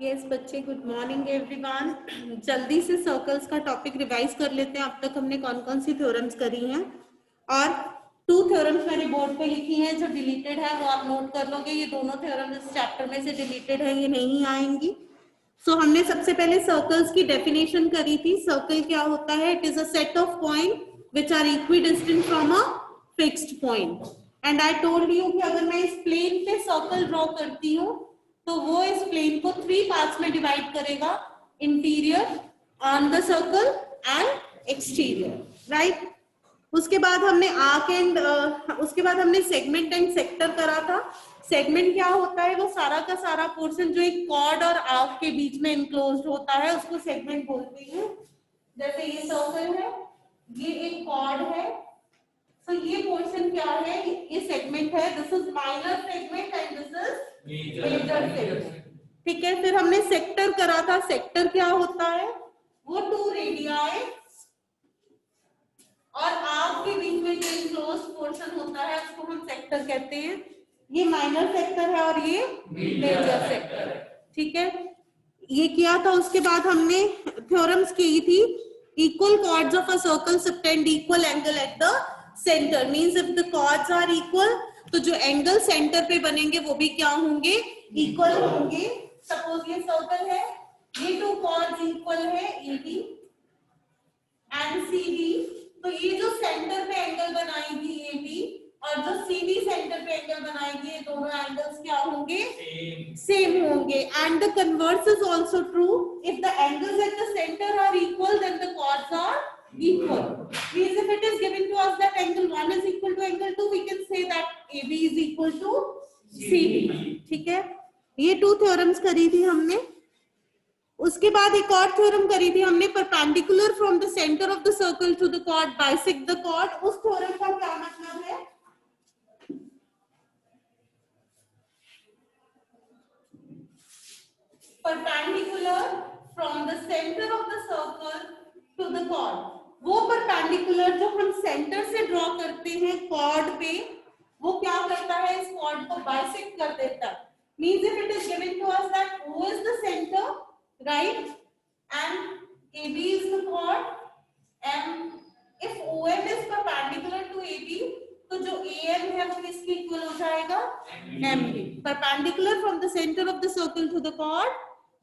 Yes बच्चे, good morning everyone. जल्दी से सर्कल्स का टॉपिक रिवाइज कर लेते हैं। अब तक हमने कौन कौन सी थ्योरम्स करी हैं, और 2 थ्योरम्स मैंने बोर्ड पे लिखी हैं जो डिलीटेड है, वो आप नोट कर लोगे। ये दोनों थ्योरम्स इस चैप्टर में से डिलीटेड है, ये नहीं आएंगी। सो हमने सबसे पहले सर्कल्स की डेफिनेशन करी थी। सर्कल क्या होता है? It is a set of point which are equidistant from a fixed point. And I told you कि अगर मैं इस प्लेन पे सर्कल ड्रॉ करती हूँ तो वो इस प्लेन को 3 पार्ट्स में डिवाइड करेगा, interior, on the circle and exterior, right. उसके बाद हमने आर्क एंड उसके बाद हमने सेगमेंट एंड सेक्टर करा था। सेगमेंट क्या होता है? वो सारा का सारा पोर्शन जो एक कॉर्ड और आर्क के बीच में इनक्लोज्ड होता है, उसको सेगमेंट बोलते हैं। जैसे ये सर्कल है, ये एक कॉर्ड है, तो ये पोर्शन क्या है? ये सेगमेंट है। This is minor segment and this is major segment. ठीक है, फिर हमने सेक्टर करा था। सेक्टर क्या होता है? वो 2 रेडियाई और आर्क के बीच में जो इनक्लोज्ड पोर्शन होता है उसको हम सेक्टर कहते हैं। ये माइनर सेक्टर है और ये मेजर सेक्टर है। ठीक है, ये किया था। उसके बाद हमने थ्योरम्स की थी। Equal chords of a circle subtend equal angle at the centre. Means if the chords are equal, तो जो एंगल सेंटर पे बनेंगे वो भी क्या होंगे? इक्वल होंगे। सपोज ये सर्कल है, ये 2 कॉर्ड्स इक्वल है, AB एंड CD। तो ये जो सेंटर पे एंगल बनाएगी AB और जो CD सेंटर पे एंगल बनाएगी, ये दोनों एंगल्स क्या होंगे? सेम होंगे। And the converse is also true. If the angles at the centre are equal then the chords are equal. Means if it is given to us that angle 1 is equal to angle 2, we can say that AB is equal to CD. ठीक है, ये 2 theorems करी थी हमने। उसके बाद एक और थ्योरम करी थी हमने, perpendicular from the centre of the circle to the chord bisect the chord. उस थ्योरम का क्या मतलब है? Perpendicular from the centre of the circle to the chord. वो परपेंडिकुलर जो हम सेंटर से ड्रॉ करते हैं कॉर्ड पे, वो क्या करता है? इस कॉर्ड को बाइसेक्ट कर देता है। Means if it is given to us that O is the center, right, and AB is the chord, and if OM is perpendicular to AB, तो जो AM है वो किसके इक्वल हो जाएगा? MB। Perpendicular from the centre of the circle to the chord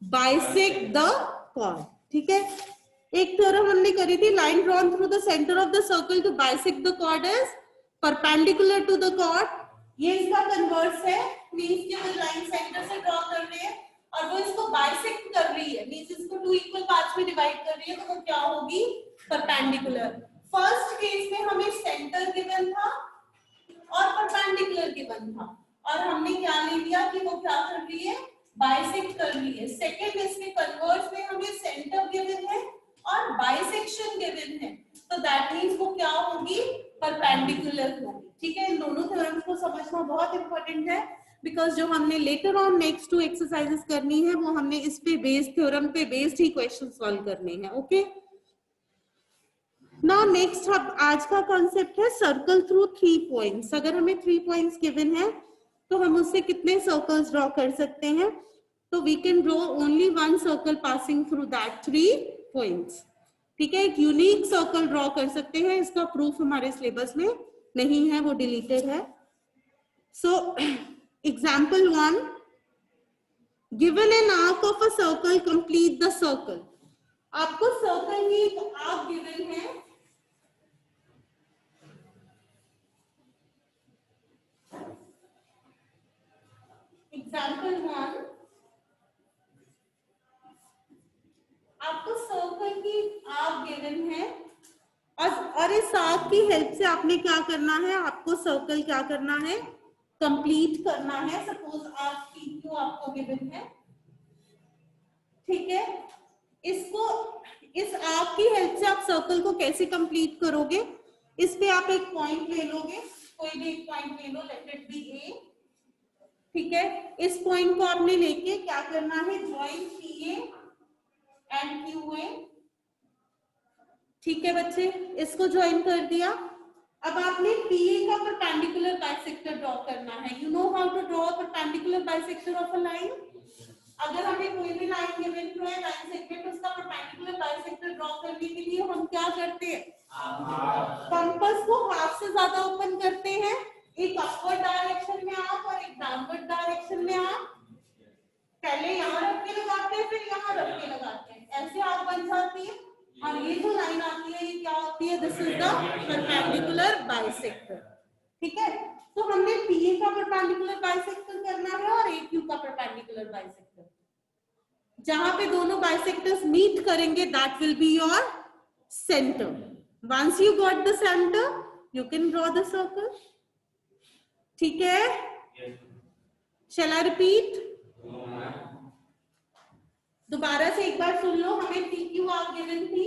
bisect the chord. ठीक है, एक थ्योरम हमने करी थी, line drawn through the centre of the circle to bisect the chord is perpendicular to the chord. ये इसका converse है। Means कि वो लाइन सेंटर से ड्रॉ कर रहे हैं और वो इसको बाइसेक्ट कर रही है, मींस इसको 2 इक्वल पार्ट्स में डिवाइड कर रही है, तो वो क्या होगी? परपेंडिकुलर। फर्स्ट केस में हमें सेंटर गिवन था और परपेंडिकुलर गिवन था, और हमने क्या ले लिया कि वो क्या कर रही है? बाइसेक्ट कर रही है। सेकंड इसमें कन्वर्स में हमें सेंटर गिवन है और बाइसेक्शन गिवन है, तो दैट मींस वो क्या होगी? परपेंडिकुलर होगी। ठीक है, इन दोनों थ्योरम्स को समझना बहुत इंपॉर्टेंट है, बिकॉज जो हमने लेटर ऑन नेक्स्ट 2 एक्सरसाइजेस करनी है वो हमने इस पे बेस्ड, थ्योरम पे बेस्ड ही क्वेश्चन सॉल्व करने हैं। ओके, नाउ नेक्स्ट आज का कॉन्सेप्ट है सर्कल थ्रू 3 पॉइंट्स। अगर हमें 3 पॉइंट्स गिवन है तो हम उससे कितने सर्कल्स ड्रॉ कर सकते हैं? तो we can draw only 1 circle passing through that 3 points. ठीक है, एक यूनिक सर्कल ड्रॉ कर सकते हैं। इसका प्रूफ हमारे सिलेबस में नहीं है, वो डिलीटेड है। So example 1, given an arc of a circle, complete the circle. आपको सर्कल की एक आर्क गिवन है, एग्जाम्पल 1, आपको सर्कल की आर्क गिवन है और इस आर्क की हेल्प से आपने क्या करना है? आपको सर्कल क्या करना है? कंप्लीट करना है। सपोज आर्क PQ आपको गिवन है, ठीक है, इसको, इस आर्क की हेल्प से आप सर्कल को कैसे कंप्लीट करोगे? इस पे आप एक पॉइंट ले लोगे, कोई भी एक पॉइंट ले लो, लेट इट बी A। ठीक है, इस पॉइंट को आपने लेके क्या करना है? Join PA and QA। ठीक है बच्चे, इसको ज्वाइन कर दिया। अब आपने PA का परपेंडिकुलर बाइसेक्टर ड्रॉ करना है। You know how to draw perpendicular bisector of a line? अगर हमें कोई भी लाइन गिवन है, लाइन सेगमेंट, उसका परपेंडिकुलर बाइसेक्टर ड्रॉ करने के लिए हम क्या करते हैं? कंपास को हाफ से ज्यादा ओपन करते हैं, एक अपवर्ड डायरेक्शन में आप और एक डाउनवर्ड डायरेक्शन में आप। पहले यहाँ रख के लगाते हैं, फिर यहाँ रख के लगाते हैं, ऐसे आप बन जाती है। और ये जो लाइन आती है, ये क्या होती है? This is the perpendicular bisector. ठीक है, तो हमने पीए का परपेंडिकुलर बाइसेक्टर करना है और एक्यू का परपेंडिकुलर बाइसेक्टर। जहां पे दोनों बाइसेक्टर्स मीट करेंगे, that will be your centre. Once you got the centre, you can draw the circle. ठीक है, शैल आई रिपीट? दोबारा से एक बार सुन लो। हमें पी क्यू आर गिवन थी,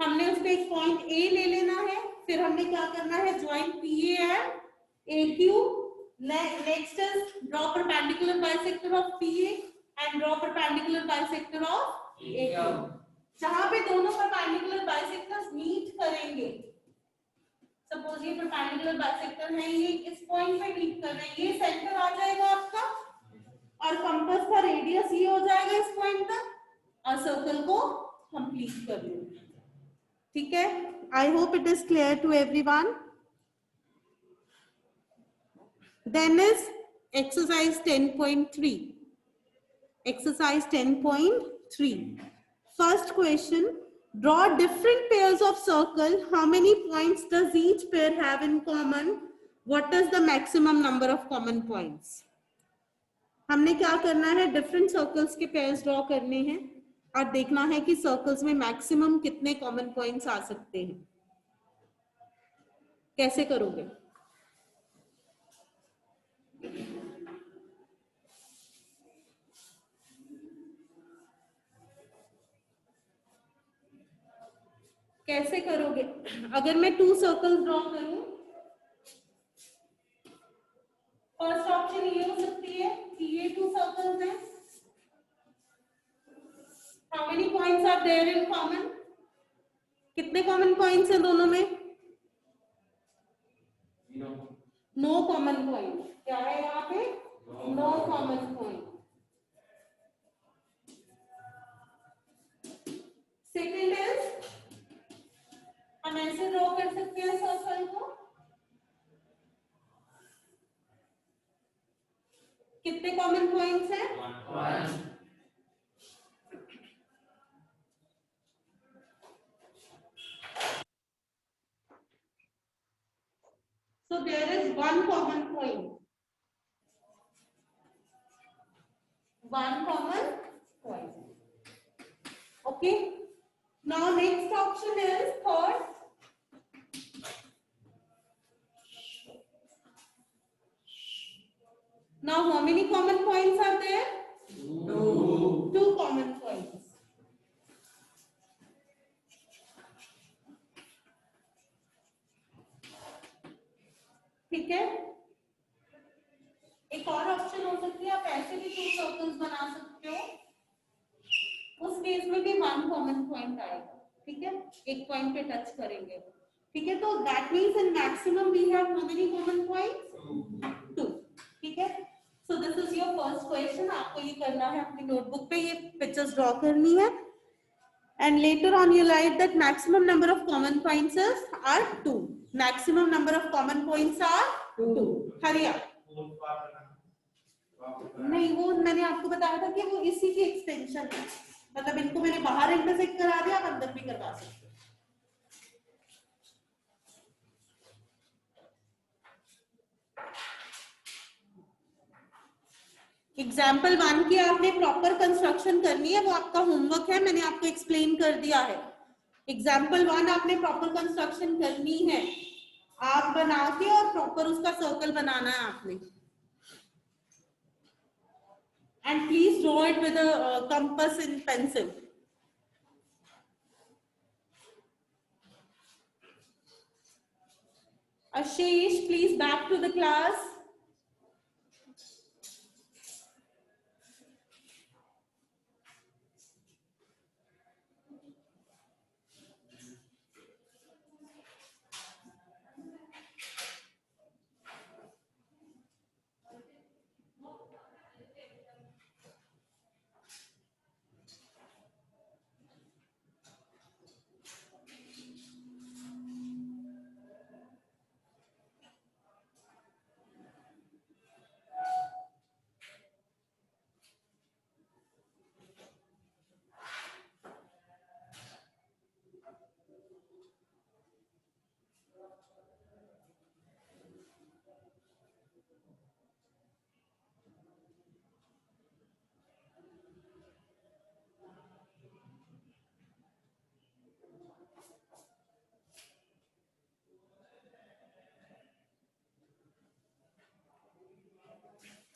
हमने उस पे एक पॉइंट ए ले लेना है, फिर हमने क्या करना है? Join P and A Q. Next is draw perpendicular bisector of P and draw perpendicular bisector of A Q. जहां पे दोनों परपेंडिकुलर बाइसेक्टर्स मीट करेंगे, सपोज ये परपेंडिकुलर बाइसेक्टर है, ये इस पॉइंट पे मीट कर रहे हैं, ये सेंटर आ जाएगा आपका और कंपास का रेडियस ये हो जाएगा इस पॉइंट तक, और सर्कल को कंप्लीट कर लो। ठीक है, I hope it is clear to everyone. Then is exercise 10.3. exercise 10.3. first question, draw different pairs of circle. How many points does each pair have in common? What is the maximum number of common points? हमने क्या करना है? Different circles के pairs draw करने हैं और देखना है कि सर्कल्स में मैक्सिमम कितने कॉमन पॉइंट्स आ सकते हैं। कैसे करोगे? कैसे करोगे? अगर मैं 2 सर्कल्स ड्रॉ करूं, फर्स्ट ऑप्शन ये हो सकती है कि ये 2 सर्कल्स हैं। How many points are there in common? कितने कॉमन पॉइंट्स हैं दोनों में? No common point. क्या है यहाँ पे? No common point. Second is, हम ऐसे ड्रॉ कर सकते हैं सर्कल को। कितने कॉमन पॉइंट्स हैं? 1। So there is one common point. One common point. Okay. Now next option is third. Now how many common points are there? 2 common points. ठीक है, एक और ऑप्शन हो सकती है, आप ऐसे भी 2 सर्कल्स बना सकते हो, उस केस में भी 1 कॉमन पॉइंट आएगा। ठीक है, एक पॉइंट पे टच करेंगे। ठीक है, तो that means in maximum we have how many common points? 2। ठीक है, so this is your first question. आपको ये करना है, अपनी नोटबुक पे ये पिक्चर्स ड्रॉ करनी है and later on you write that maximum number of common points are 2. Maximum number of common points are 2. हरिया नहीं, वो मैंने आपको बताया था कि वो इसी की एक्सटेंशन है, मतलब इनको मैंने बाहर इंटरसेक्ट करा दिया, आप अंदर भी करवा सकते हो। एग्जाम्पल 1 की आपने प्रॉपर कंस्ट्रक्शन करनी है, वो आपका होमवर्क है, मैंने आपको एक्सप्लेन कर दिया है। एग्जाम्पल 1 आपने प्रॉपर कंस्ट्रक्शन करनी है, आप बना के और प्रॉपर उसका सर्कल बनाना है आपने। And please draw it with a compass in pencil. Ashish, please back to the class.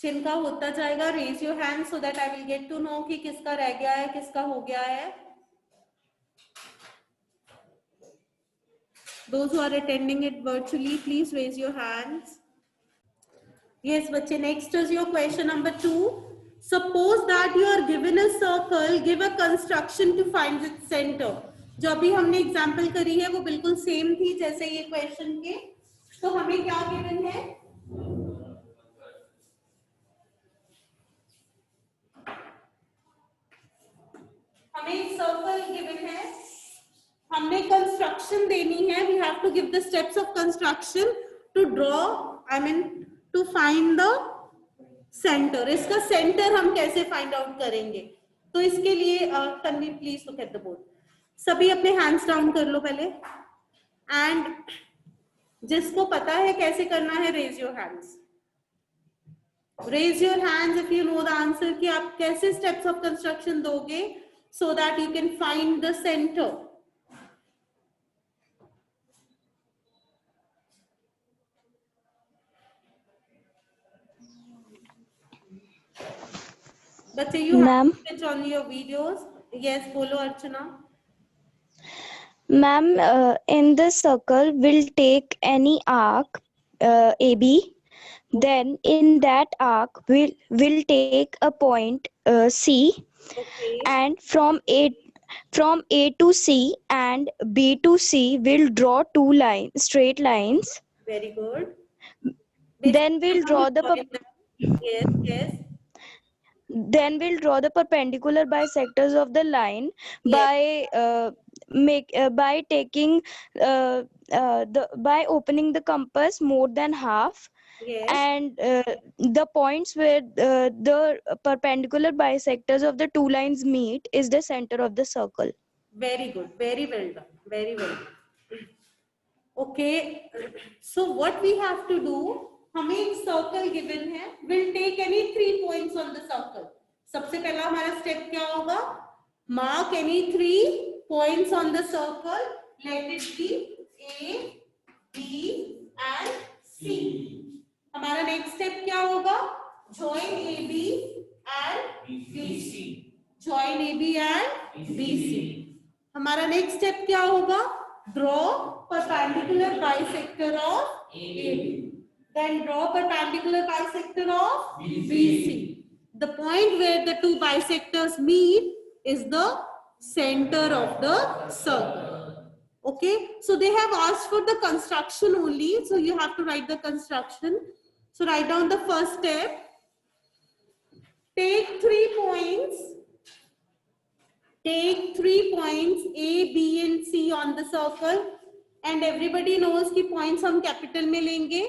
जिनका होता जाएगा raise your hand so that I will get to know कि किसका रह गया है, किसका हो गया है. Those who are attending it virtually, please raise your hands. Yes, बच्चे, next is your question number 2. Suppose that you are given a circle, give a construction to find its center. जो अभी हमने एग्जाम्पल करी है वो बिल्कुल same थी जैसे ये क्वेश्चन के. तो हमें क्या गिवन है? हमें एक सर्कल गिवन है, हमने कंस्ट्रक्शन देनी है. We have to give the steps of construction to draw, I mean to find the centre. इसका सेंटर हम कैसे फाइंड आउट करेंगे? तो इसके लिए Tanvi please look at the board. सभी अपने हैंड्स डाउन कर लो पहले, एंड जिसको पता है कैसे करना है raise your hands. Raise your hands if you know the answer कि आप कैसे स्टेप्स ऑफ कंस्ट्रक्शन दोगे so that you can find the center. But you have to switch on your videos. Yes, bolo Archana. Ma'am, in the circle we'll take any arc AB. Then in that arc we'll take a point C. Okay. And from A to C and B to C we'll draw two straight lines. Very good. Then we'll draw the yes. Then we'll draw the perpendicular bisectors of the line by by taking by opening the compass more than half. Yes. And the points where the perpendicular bisectors of the two lines meet is the center of the circle. Very good. Very well done. Very well done. Okay. So what we have to do, हमें एक circle given है. We'll take any 3 points on the circle. सबसे पहला हमारा step क्या होगा? Mark any 3 points on the circle. Let it be A, B and C. हमारा next step क्या होगा? Join AB and BC. Join AB and BC. हमारा next step क्या होगा? Draw perpendicular bisector of AB. Then draw perpendicular bisector of BC. The point where the two bisectors meet is the center of the circle. Okay, so they have asked for the construction only, so you have to write the construction. So write down the first step. Take 3 points. Take 3 points A, B and C on the circle, and everybody knows कि points हम capital में लेंगे.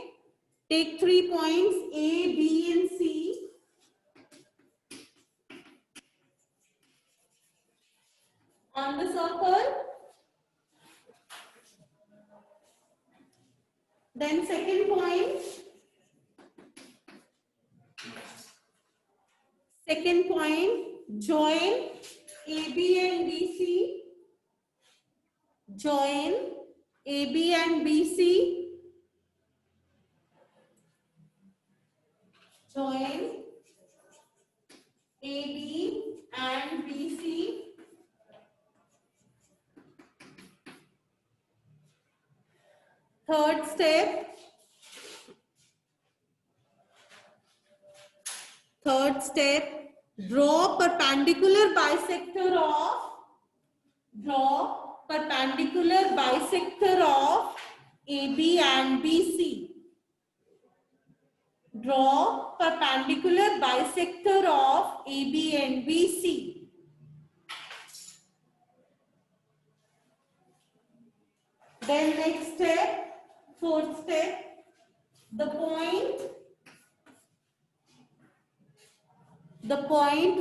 Take 3 points A, B and C. On the circle. Then second point. Second point, join AB and BC. Join AB and BC. Join AB and BC. Third step. Third step, draw perpendicular bisector of AB and BC. Draw perpendicular bisector of AB and BC. Then next step, fourth step, the point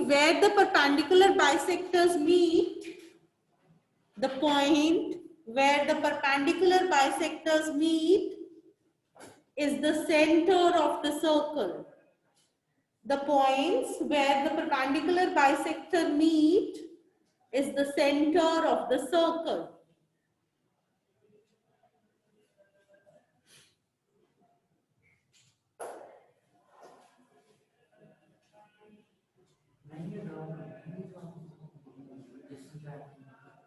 where the perpendicular bisectors meet, the point where the perpendicular bisectors meet is the center of the circle. The points where the perpendicular bisector meet is the center of the circle.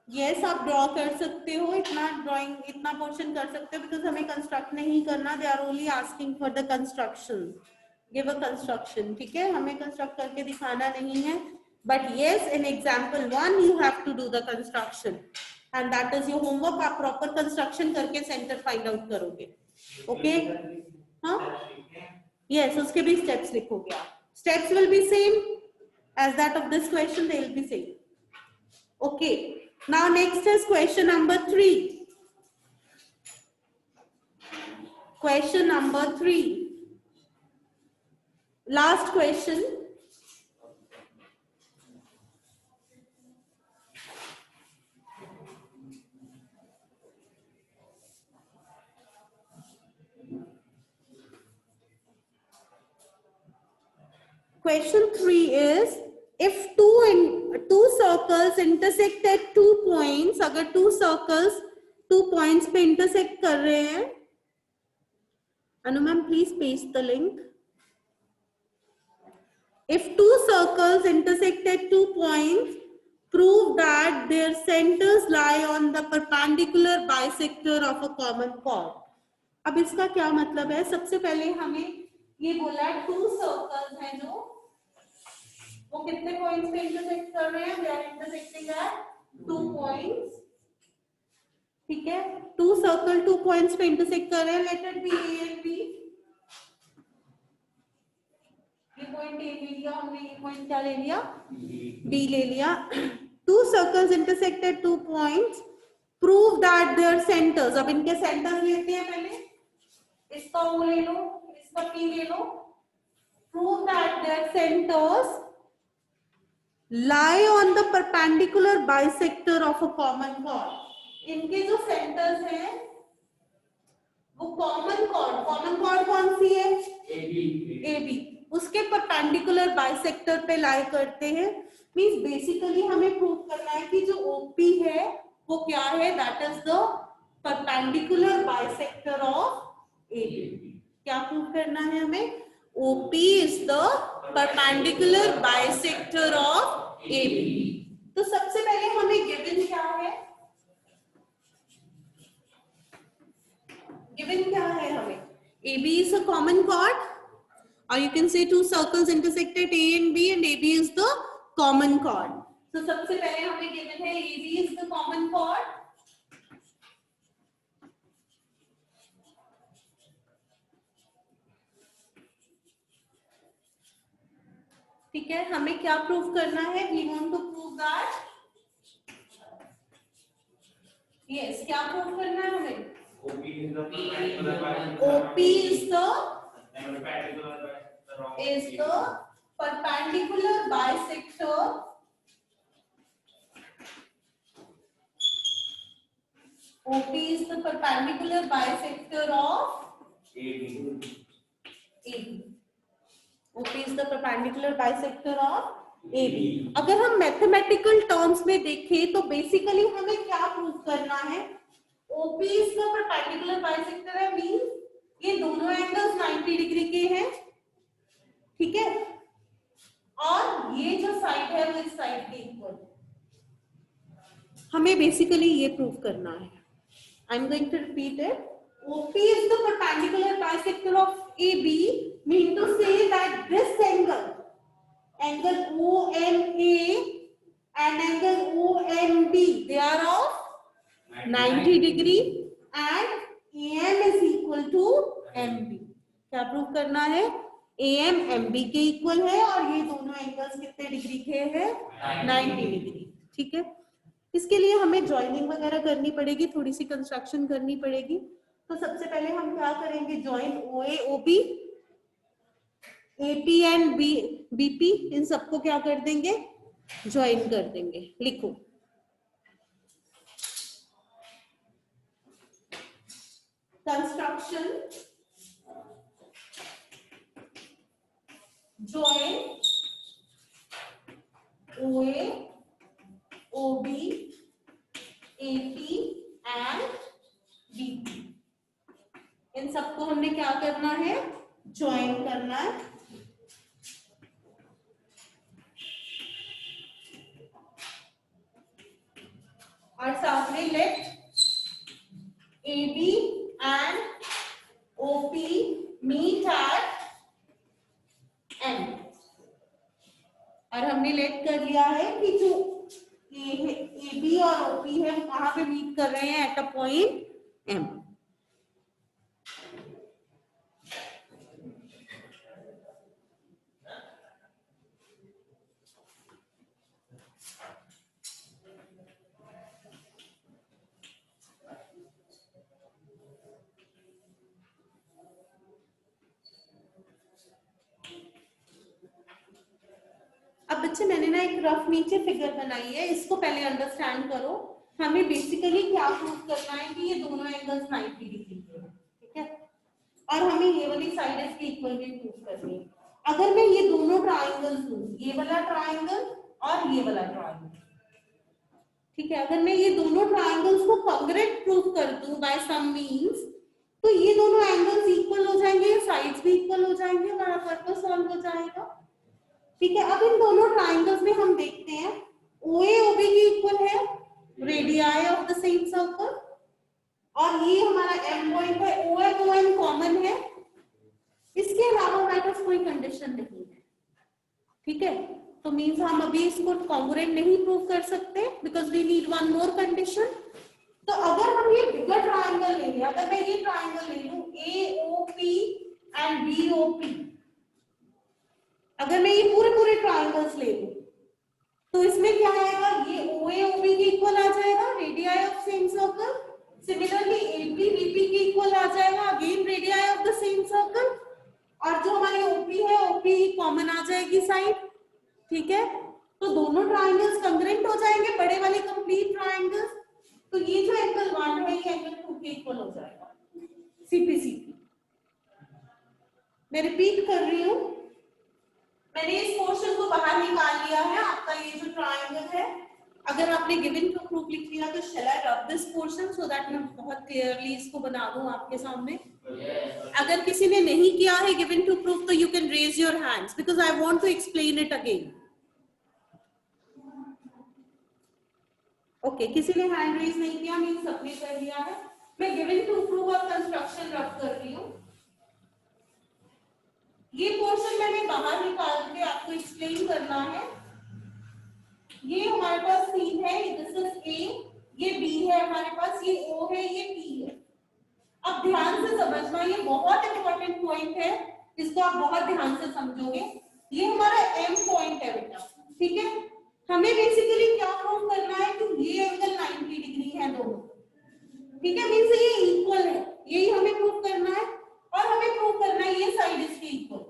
Yes आप draw कर सकते हो, इतना drawing इतना portion कर सकते हो, because हमें कंस्ट्रक्ट नहीं करना, they are only asking for the construction, give a construction, ठीक है, हमें कंस्ट्रक्ट करके दिखाना नहीं है, but yes in example 1 you have to do the construction and that is your homework, आप प्रॉपर कंस्ट्रक्शन करके सेंटर फाइंड आउट करोगे, ओके? हाँ यस, उसके भी स्टेप्स लिखोगे आप, steps will be same as that of this question, they will be same. Okay, now next is question number 3. Question number 3, last question. Question 3 is, if two circles intersect at 2 points, अगर 2 circles 2 points पे intersect कर रहे हैं, Anu ma'am please paste the link. If 2 circles intersect at 2 points, prove that their centers lie on the perpendicular bisector of a common chord. अब इसका क्या मतलब है? सबसे पहले हमें ये बोला 2 सर्कल्स हैं जो वो कितने पॉइंट्स पे इंटरसेक्ट कर रहे हैं, they are intersecting at 2 points, ठीक है, 2 सर्कल 2 पॉइंट्स पे इंटरसेक्ट कर रहे हैं, let it be A and B, ये पॉइंट ए ले लिया हमने, ये पॉइंट क्या ले लिया, बी ले लिया, 2 circles intersect at 2 points, prove that their centres, अब इनके सेंटर्स लेते हैं पहले, इसका ओ ले लो, इसका पी ले लो, prove that their centres lie on the perpendicular bisector of a common chord. इनके जो सेंटर्स हैं वो कॉमन कॉर्ड कौन सी है, AB, उसके परपेंडिकुलर बाइसेक्टर पे लाई करते हैं, मींस बेसिकली हमें प्रूव करना है कि जो OP है वो क्या है, that is the perpendicular bisector of AB. क्या प्रूव करना है हमें, OP is the perpendicular bisector of AB. तो सबसे पहले हमें गिवन क्या है, गिवन क्या है हमें, AB is a common chord, or you can say 2 circles intersected A and B and AB is the common chord. तो सबसे पहले हमें गिवन है AB is the common chord, ठीक है, हमें क्या प्रूव करना है, we want to prove that, yes क्या प्रूव करना है हमें, OP is the perpendicular bisector OP is the perpendicular bisector of AB. OP is the perpendicular bisector of AB. अगर हम मैथमेटिकल टर्म्स में देखें तो बेसिकली हमें क्या प्रूव करना है, OP is the perpendicular bisector है, मींस ये दोनों एंगल्स 90 डिग्री के हैं, ठीक है, और ये जो साइड है वो इस साइड के इक्वल, हमें बेसिकली ये प्रूव करना है. I am going to repeat it. OP is the perpendicular bisector of AB, mean to say that this angle ONA and angle ONB, they are of 90 degree and AM is equal to MB. क्या prove करना है, AM MB के equal है और ये दोनों angles कितने degree के हैं, 90 डिग्री, ठीक है. इसके लिए हमें जॉइनिंग वगैरह करनी पड़ेगी, थोड़ी सी कंस्ट्रक्शन करनी पड़ेगी. तो सबसे पहले हम क्या करेंगे, join OA OB, AP and BP, इन सबको क्या कर देंगे, ज्वाइन कर देंगे. लिखो, construction join OA OB AP and BP, इन सबको हमने क्या करना है, ज्वाइन करना है. और हमने लेट कर लिया है कि जो ए बी और ओपी है वो कहाँ पे मीट कर रहे हैं, एट अ पॉइंट एम। अब बच्चे मैंने ना एक रफ नीचे फिगर बनाई है, इसको पहले अंडरस्टैंड करो। हमें बेसिकली क्या प्रूव करना है कि ये दोनों एंगल्स 90 डिग्री के हैं, ठीक है, और हमें ये वाली साइड इसकी इक्वल भी प्रूव करनी है। अगर मैं ये दोनों ट्राइंगल्स लूं, ये वाला ट्राइंगल और ये वाला ट्राइंगल, ठीक है, अगर मैं ये दोनों ट्राइंगल्स को कॉन्ग्रुएंट प्रूव कर दूं बाय सम मींस, तो ये दोनों एंगल्स इक्वल हो जाएंगे, साइड्स भी इक्वल हो जाएंगे, हमारा पर्पस सॉल्व हो जाएगा, ठीक है। अब इन दोनों ट्राइंगल्स में हम देखते हैं OA OB की इक्वल है, radii of the same circle, और ये हमारा M पॉइंट है, OM ON कॉमन है, इसके अलावा हमारे पास कोई कंडीशन नहीं है, ठीक है। तो मींस हम अभी इसको कॉन्ग्रुएंट नहीं प्रूव कर सकते because we need one more condition. तो अगर हम ये बिगर ट्राइंगल ले लें, अगर मैं ये ट्राइंगल ले लूं AOP एंड BOP, अगर मैं ये पूरे ट्राइंगल्स ले लूं तो इसमें क्या आएगा, ये OA OB के इक्वल आ जाएगा, radii of same circle. Similarly AP BP के इक्वल आ जाएगा, again radii of the same circle, और जो हमारी OP है OP कॉमन आ जाएगी साइड, ठीक है। तो दोनों ट्राइंगल्स कॉन्ग्रुएंट हो जाएंगे, बड़े वाले कंप्लीट ट्राइंगल्स। तो ये जो एंगल 1 है ये एंगल 2 के इक्वल हो जाएगा, CPCP। मैं रिपीट कर रही हूँ, मैंने इस पोर्शन को बाहर निकाल लिया है, आपका ये जो ट्राइंगल है, अगर आपने गिवन टू प्रूफ लिख लिया तो शैल आई rub this portion so that मैं बहुत क्लियरली इसको बना दूं आपके सामने। अगर किसी ने नहीं किया है गिवन टू प्रूफ तो you can raise your hands because I want to explain it again. Okay, किसी ने हैंड रेज नहीं किया, मीन सबने कर लिया है। मैं गिवन टू प्रूफ और कंस्ट्रक्शन रब कर रही हूँ। ये पोर्शन मैंने बाहर निकाल के आपको एक्सप्लेन करना है। ये हमारे पास सीन है, दिस इज A, ये B है हमारे पास, ये O है, ये P है। अब ध्यान से समझना, ये बहुत इंपॉर्टेंट पॉइंट है, इसको आप बहुत ध्यान से समझोगे। ये हमारा M पॉइंट है बेटा, ठीक है। हमें बेसिकली क्या प्रूव करना है कि ये एंगल 90 डिग्री है दोनों, ठीक है, मींस ये इक्वल है, यही हमें प्रूव करना है। और हमें प्रूव करना है ये साइड इसकी इक्वल।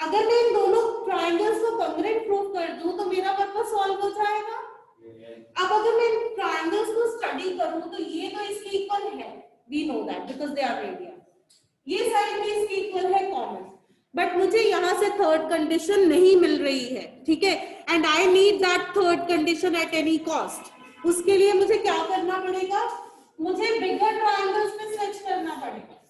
अगर मैं इन दोनों ट्राइंगल्स को कॉन्ग्रुएंट प्रूव कर दूं तो मेरा पर्पस सॉल्व हो जाएगा। अब अगर मैं इन ट्राइंगल्स को स्टडी करूं तो ये तो इसके इक्वल है, we know that because they are radial, ये साइड भी इसके इक्वल है कॉमन, बट मुझे यहाँ से थर्ड कंडीशन नहीं मिल रही है, ठीक है, and I need that third condition at any cost. उसके लिए मुझे क्या करना पड़ेगा, मुझे बिगर ट्राइंगल्स में स्विच करना पड़ेगा,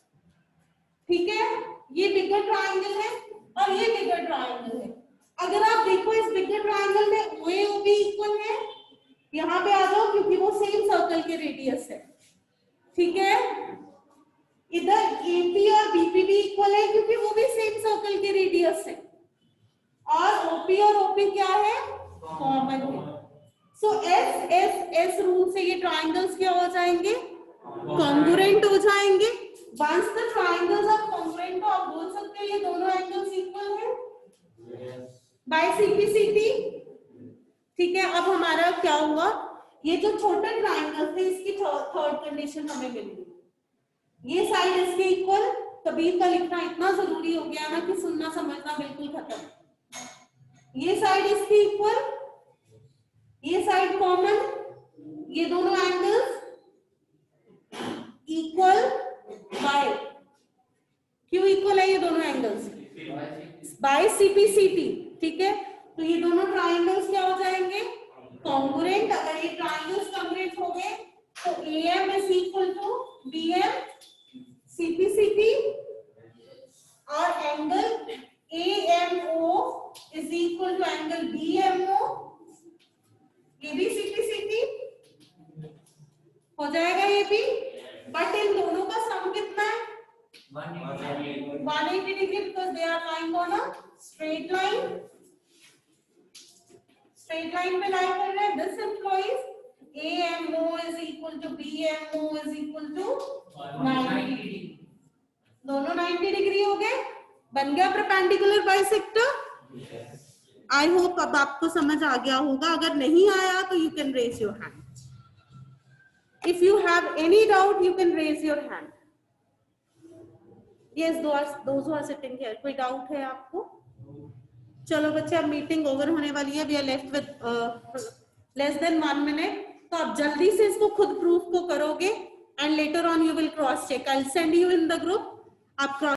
ठीक है। ये बिगर ट्राइंगल है और ये बिगर ट्राइंगल है। अगर आप देखो इस बिगर ट्राइंगल में OA OB इक्वल है, यहाँ पे आ जाओ क्योंकि वो सेम सर्कल के रेडियस है, ठीक है। इधर AP और BP भी इक्वल है क्योंकि वो भी सेम सर्कल के रेडियस है, और OP और OP क्या है, कॉमन है। सो S रूल से ये ट्राइंगल्स क्या हो जाएंगे, कॉन्ग्रुएंट हो जाएंगे। Once the triangles are congruent तो आप बोल सकते हैं ये दोनों एंगल्स इक्वल है बाय CPCT, ठीक है। अब हमारा क्या हुआ, ये जो छोटे ट्राइंगल्स थे इसकी थर्ड कंडीशन हमें मिल गई, ये साइड इसके इक्वल। कबीर का लिखना इतना जरूरी हो गया ना कि सुनना समझना बिल्कुल खत्म। ये साइड इसकी इक्वल, ये साइड कॉमन, ये दोनों एंगल्स इक्वल बाय, क्यों इक्वल है ये दोनों एंगल्स, बाय CPCT, ठीक है। तो ये दोनों ट्राइंगल्स क्या हो जाएंगे, कॉन्ग्रुएंट। अगर ये ट्राइंगल्स कॉन्ग्रुएंट हो गए तो AM is equal to BM CPCT, और angle AMO is equal to angle BMO, ये भी CPCT हो जाएगा ये भी। बट इन दोनों का सम कितना है, 180 degree, because they are lying on a straight line. Straight line पे लाई कर रहे हैं. This implies AMO is equal to BMO is equal to 90. दोनों 90 डिग्री हो गए. बन गया परपेंडिकुलर बाइसेक्टर. आई होप अब आपको समझ आ गया होगा. अगर नहीं आया तो you can raise your hand. If you have any doubt you can raise your hand. Yes, those who are sitting here. कोई डाउट है आपको? चलो बच्चे, अब मीटिंग ओवर होने वाली है. We are left with less than 1 minute. तो आप जल्दी से इसको खुद प्रूफ को करोगे and later on you will cross check. I will send you in the group. आप क्रॉस